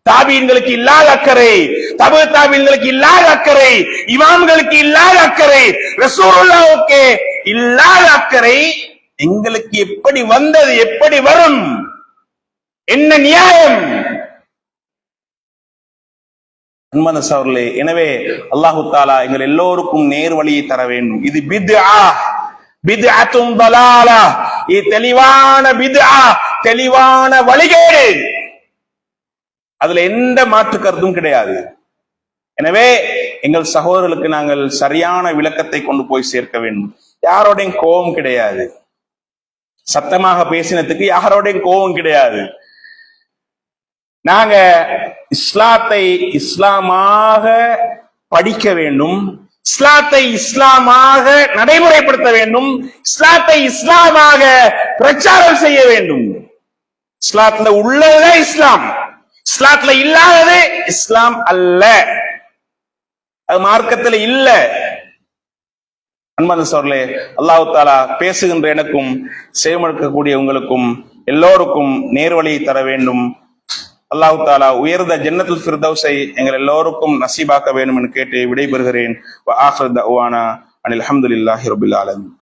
தாபீன்களுக்கு இல்லாத அக்கறை, தபு தாபீன்களுக்கு இல்லாத அக்கறை, இமாம்களுக்கு இல்லாத அக்கறை, ரசூலுல்லாஹ்வுக்கு இல்லாத அக்கறை எங்களுக்கு எப்படி வந்தது? எப்படி வரும்? என்ன நியாயம்? அன்பான சகோதரர்களே, எனவே அல்லாஹ் தஆலா எங்கள் எல்லோருக்கும் நேர் வழியை தர வேண்டும். இது பித்அத்துன் தலாலா, இது தெளிவான பித்ஆ, தெளிவான வழிகேடு. அதுல எந்த மாற்று கருத்தும் கிடையாது. எனவே எங்கள் சகோதரர்களுக்கு நாங்கள் சரியான விளக்கத்தை கொண்டு போய் சேர்க்க வேண்டும். யாரோடையும் கோபம் கிடையாது. சத்தமாக பேசினதுக்கு யாரோடையும் கோபம் கிடையாது. நாங்க இஸ்லாத்தை இஸ்லாமாக படிக்க வேண்டும், இஸ்லாத்தை இஸ்லாமாக நடைமுறைப்படுத்த வேண்டும், இஸ்லாத்தை இஸ்லாமாக பிரச்சாரம் செய்ய வேண்டும். இஸ்லாத்துல உள்ளதுதான் இஸ்லாம், இஸ்லாத்துல இல்லாதது இஸ்லாம் அல்ல, அது மார்க்கத்துல இல்ல. அன்பான சகோதரர்களே, அல்லாஹ் தஆலா பேசுகின்ற எனக்கும் செய்மடுக்கக்கூடிய உங்களுக்கும் எல்லோருக்கும் நேர்வழியை தர வேண்டும். அல்லாஹ் தஆலா உயர்ந்த ஜன்னத்துல் ஃபிர்தௌஸை எங்கள் எல்லோருக்கும் நசீபாக்க வேண்டும் என்று கேட்டு விடைபெறுகிறேன். வ ஆகிரு தஅவானா அனில் ஹம்துலில்லாஹி ரப்பில் ஆலமீன்.